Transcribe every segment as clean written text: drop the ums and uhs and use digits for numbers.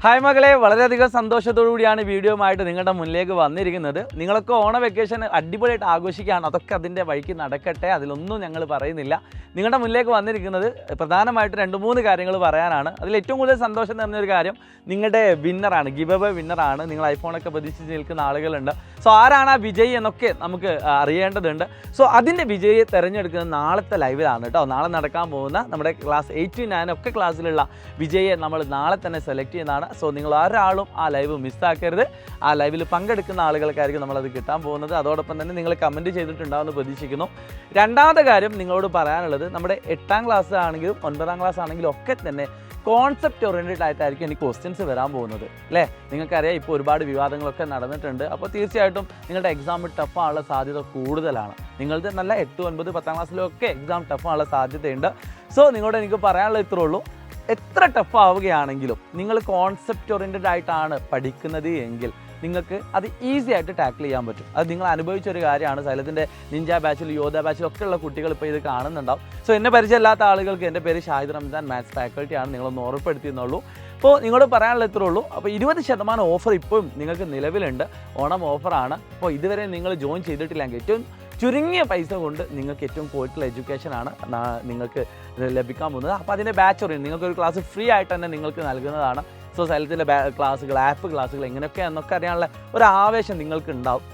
Hi മകളെ, വളരെയധികം സന്തോഷത്തോടു കൂടിയാണ് വീഡിയോയുമായിട്ട് നിങ്ങളുടെ മുന്നിലേക്ക് വന്നിരിക്കുന്നത്. നിങ്ങളൊക്കെ ഓണ വെക്കേഷൻ അടിപൊളിയായിട്ട് ആഘോഷിക്കുകയാണ്. അതൊക്കെ അതിൻ്റെ വഴിക്ക് നടക്കട്ടെ, അതിലൊന്നും ഞങ്ങൾ പറയുന്നില്ല. നിങ്ങളുടെ മുന്നിലേക്ക് വന്നിരിക്കുന്നത് പ്രധാനമായിട്ട് 2-3 കാര്യങ്ങൾ പറയാനാണ്. അതിൽ ഏറ്റവും കൂടുതൽ സന്തോഷം നിറഞ്ഞൊരു കാര്യം നിങ്ങളുടെ വിന്നറാണ്, ഗിവ് അവേ വിന്നറാണ്. നിങ്ങൾ ഐഫോണൊക്കെ പ്രതീക്ഷിച്ച് നിൽക്കുന്ന ആളുകളുണ്ട്. സോ ആരാണ് ആ വിജയി എന്നൊക്കെ നമുക്ക് അറിയേണ്ടതുണ്ട്. സോ അതിൻ്റെ വിജയിയെ തിരഞ്ഞെടുക്കുന്നത് നാളത്തെ ലൈവിലാണ് കേട്ടോ. നാളെ നടക്കാൻ പോകുന്ന നമ്മുടെ ക്ലാസ് 8 to 9 ഒക്കെ ക്ലാസ്സിലുള്ള വിജയിയെ നമ്മൾ നാളെ തന്നെ സെലക്ട് ചെയ്യുന്നതാണ്. സോ നിങ്ങൾ ഒരാളും ആ ലൈവ് മിസ്സാക്കരുത്. ആ ലൈവിൽ പങ്കെടുക്കുന്ന ആളുകൾക്കായിരിക്കും നമ്മളത് കിട്ടാൻ പോകുന്നത്. അതോടൊപ്പം തന്നെ നിങ്ങൾ കമൻറ്റ് ചെയ്തിട്ടുണ്ടാവുമെന്ന് പ്രതീക്ഷിക്കുന്നു. രണ്ടാമത്തെ കാര്യം നിങ്ങളോട് പറയാനുള്ളത്, നമ്മുടെ 8ാം ക്ലാസ് ആണെങ്കിലും 9ാം ക്ലാസ് ആണെങ്കിലും ഒക്കെ തന്നെ കോൺസെപ്റ്റ് ഓറിയൻറ്റഡ് ആയിട്ടായിരിക്കും എനിക്ക് ക്വസ്റ്റ്യൻസ് വരാൻ പോകുന്നത് അല്ലേ. നിങ്ങൾക്കറിയാം, ഇപ്പോൾ ഒരുപാട് വിവാദങ്ങളൊക്കെ നടന്നിട്ടുണ്ട്. അപ്പോൾ തീർച്ചയായിട്ടും നിങ്ങളുടെ എക്സാം ടഫാനുള്ള സാധ്യത കൂടുതലാണ്. നിങ്ങളുടെ നല്ല 8, 9, 10ാം ക്ലാസ്സിലൊക്കെ എക്സാം ടഫാനുള്ള സാധ്യതയുണ്ട്. സോ നിങ്ങളോട് എനിക്ക് പറയാനുള്ളത് ഇത്രേ ഉള്ളൂ. എത്ര ടഫ് ആവുകയാണെങ്കിലും നിങ്ങൾ കോൺസെപ്റ്റ് ഓറിയൻറ്റഡ് ആയിട്ടാണ് പഠിക്കുന്നത് എങ്കിൽ നിങ്ങൾക്ക് അത് ഈസി ആയിട്ട് ടാക്കിൾ ചെയ്യാൻ പറ്റും. അത് നിങ്ങൾ അനുഭവിച്ചൊരു കാര്യമാണ്. സൈലത്തിൻ്റെ നിഞ്ച ബാച്ചിൽ, യോധ ബാച്ചിലും ഒക്കെ ഉള്ള കുട്ടികൾ ഇപ്പോൾ ഇത് കാണുന്നുണ്ടാവും. സോ എന്നെ പരിചയമില്ലാത്ത ആളുകൾക്ക് എൻ്റെ പേര് ഷാഹിദ് റംസാൻ, മാത്സ് ഫാക്കൽറ്റിയാണ്. നിങ്ങളൊന്ന് ഉറപ്പെടുത്തിയെന്നുള്ളൂ. അപ്പോൾ നിങ്ങളോട് പറയാനുള്ള ഇത്രേ ഉള്ളൂ. അപ്പോൾ 20% ഓഫർ ഇപ്പോഴും നിങ്ങൾക്ക് നിലവിലുണ്ട്. ഓണം ഓഫറാണ്. അപ്പോൾ ഇതുവരെ നിങ്ങൾ ജോയിൻ ചെയ്തിട്ടില്ലെങ്കിൽ ഏറ്റവും ചുരുങ്ങിയ പൈസ കൊണ്ട് നിങ്ങൾക്ക് ഏറ്റവും ക്വാളിറ്റിയുള്ള എഡ്യൂക്കേഷനാണ് നിങ്ങൾക്ക് ലഭിക്കാൻ പോകുന്നത്. അപ്പോൾ അതിൻ്റെ ബാച്ച് ഓറിയൻറ്റ് നിങ്ങൾക്കൊരു ക്ലാസ് ഫ്രീ ആയിട്ട് തന്നെ നിങ്ങൾക്ക് നൽകുന്നതാണ്. സോ സൈലത്തിൻ്റെ ക്ലാസ്സുകൾ, ആപ്പ് ക്ലാസ്സുകൾ എങ്ങനെയൊക്കെ എന്നൊക്കെ അറിയാനുള്ള ഒരു ആവേശം നിങ്ങൾക്ക് ഉണ്ടാവും.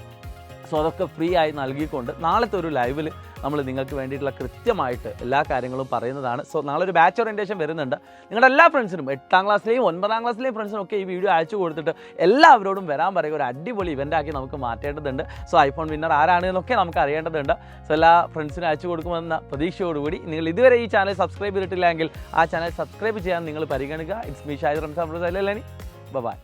സോ അതൊക്കെ ഫ്രീ ആയി നൽകിക്കൊണ്ട് നാളത്തെ ഒരു ലൈവിൽ നമ്മൾ നിങ്ങൾക്ക് വേണ്ടിയിട്ടുള്ള കൃത്യമായിട്ട് എല്ലാ കാര്യങ്ങളും പറയുന്നതാണ്. സോ നാളെ ഒരു ബാച്ച് ഓറിയൻറ്റേഷൻ വരുന്നുണ്ട്. നിങ്ങളുടെ എല്ലാ ഫ്രണ്ട്സിനും 8ാം ക്ലാസ്സിലെയും 9ാം ക്ലാസ്സിലെയും ഫ്രണ്ട്സിനും ഒക്കെ ഈ വീഡിയോ അയച്ചു കൊടുത്തിട്ട് എല്ലാവരോടും വരാൻ പറയുക. ഒരു അടിപൊളി ഇവൻ്റാക്കി നമുക്ക് മാറ്റേണ്ടതുണ്ട്. സോ ഐഫോൺ വിന്നർ ആരാണ് എന്നൊക്കെ നമുക്ക് അറിയേണ്ടതുണ്ട്. സോ എല്ലാ ഫ്രണ്ട്സിനും അയച്ചു കൊടുക്കുമെന്ന പ്രതീക്ഷയോടുകൂടി നിങ്ങൾ ഇതുവരെ ഈ ചാനൽ സബ്സ്ക്രൈബ് ചെയ്തിട്ടില്ലെങ്കിൽ ആ ചാനൽ സബ്സ്ക്രൈബ് ചെയ്യാൻ നിങ്ങൾ പരിഗണിക്കുക. It's me Shahid Ramzan. By.